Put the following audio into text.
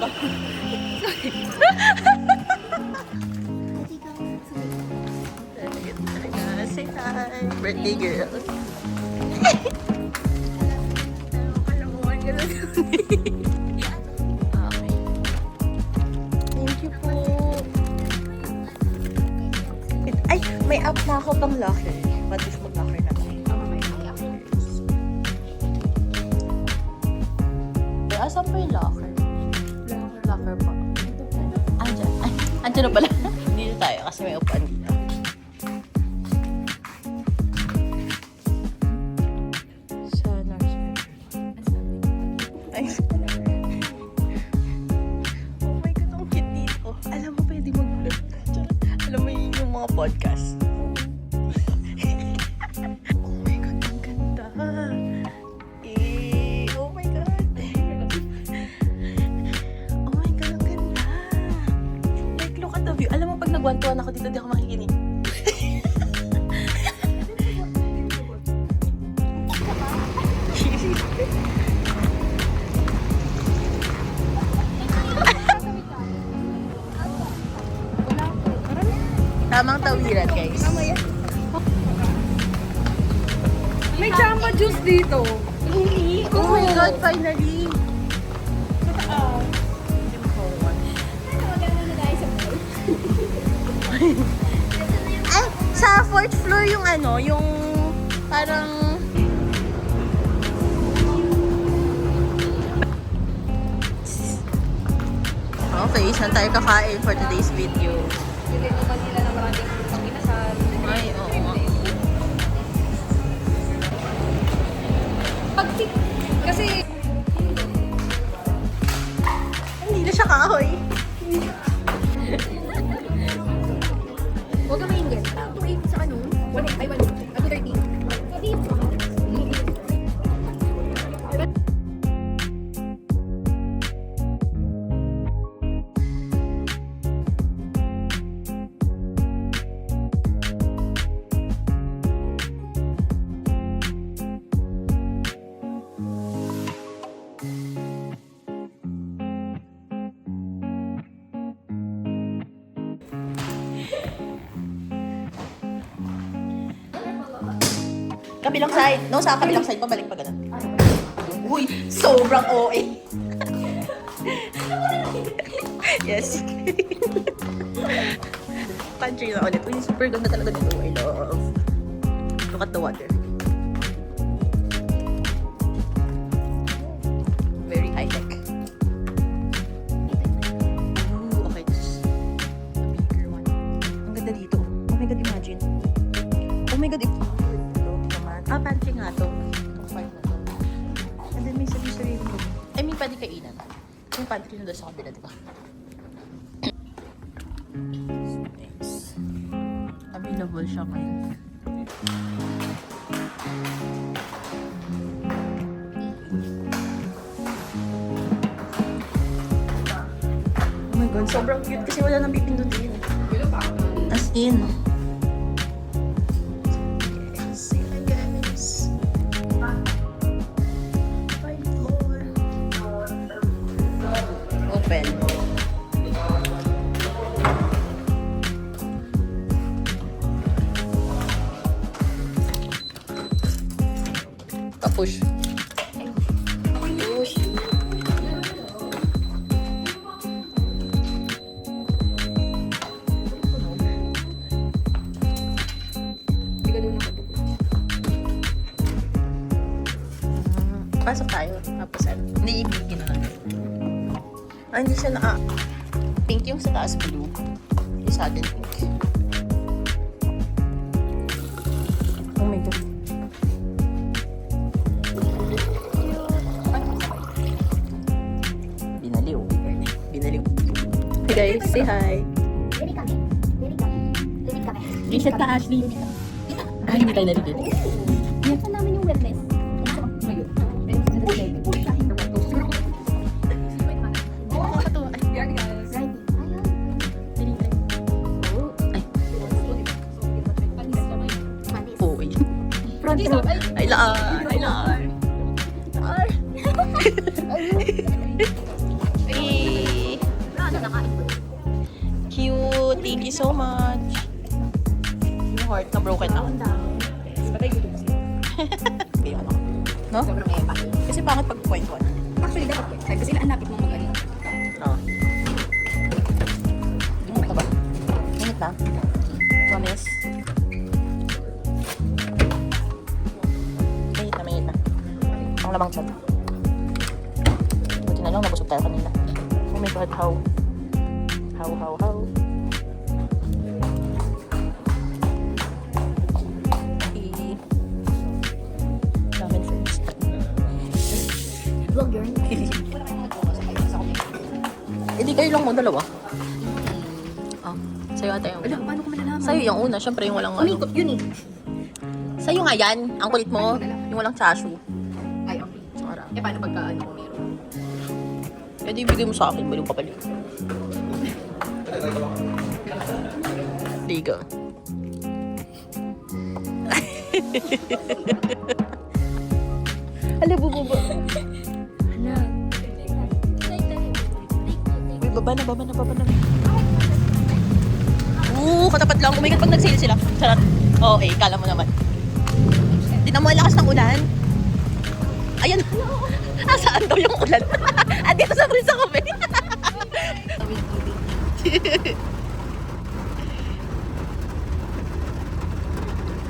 ka. Say hi, birthday girl. Kalamuhan ka na. Okay. Thank you po. Ay, may app na ako pang locker. Patis mag-locker na tayo. Asan pa yung locker? Locker pa. Andyan. Ay, andyan na pala. Dito tayo kasi may upuan dito. Sana. Ay. Oh my God, ang cute dito. Alam mo, pwede mag-vlog. Alam mo yung mga podcast. Oh my God, ang ganda. Oh my God. Oh my God, ang ganda. Like, look at the view. Alam mo, pag nagwantuan ako dito, di ako makikinig. Tamang tawiran, guys. May jamba juice dito. Oh my God, finally. Ay, sa 4th floor yung ano, yung parang... Okay, saan tayo kakain for today's video? Hindi naman nila na maraming pang-inasal. Ay, oo nga. Kasi, Hindi na siya kahoy. huwag kang maingit. Wait, sa ano? 1, ay 1, ako 13. Kabilang side. No, sa kabilang side. Pabalik pa ganun. Uy, sobrang OA. Yes. Country na ulit. Uy, super ganda talaga dito. I love. Look at the water. Very high-tech. Ooh, okay. This is a bigger one. Ang ganda dito. Oh my God, imagine. Oh my God, pantry nga to. Itong part na to. And then may sarili room. I mean, pwede kainan. Yung pantry na doon sa kabila, diba? Thanks. Available siya ngayon. Oh my God, sobrang cute kasi wala nang pipindutin. As in. Open. Push. Push. Pasok tayo. Tapos ano? Hindi ibigin na lang. Ah, hindi siya na... pink yung sa taas, blue. Yung sa atin, pink. Oh my God. Binaliw. Binaliw. Hey guys, say hi. Lilig kami. Lilig kami. Lilig kami. Reset ka, Ashley. Ah, hindi tayo nalilig. Saan namin yung wellness? Front row. Ay, laar. Ay, laar. Laar. Ay. you so much. Yung heart na broken na. Patay gutom siya. Okay, ano? No? Sobrang epa. Kasi pangit pag point 1. Actually, dapat po. Kasi sila ang lapit mong mag-ano. Oo. Ito ba? Init na? Promise? Mainit na. Ang lamang tiyan. Buti na lang, nabusog tayo kanina. Oh my God, how? How? Ramen first. Vlog yun. Hindi kayo lang mo, dalawa. Oh, sa'yo ate yung Alam, paano ko malalaman? Sa'yo yung una, syempre yung walang ano. Umikot, yun eh. Sa'yo nga yan, ang kulit mo, yung walang chashu. Ay, okay. Sara. Eh, paano pagka ano ko meron? Eh di ibigay mo sa akin, balong kapalit. Liga. Hala, bububo. Hala. Uy, baba na. Katapat lang. Oh my God, pag nag-sale sila. Charot. Oo, kala mo naman. Di na mo ang lakas ng ulan. Ayan. Saan daw yung ulan? Dito sa Brisa Cafe.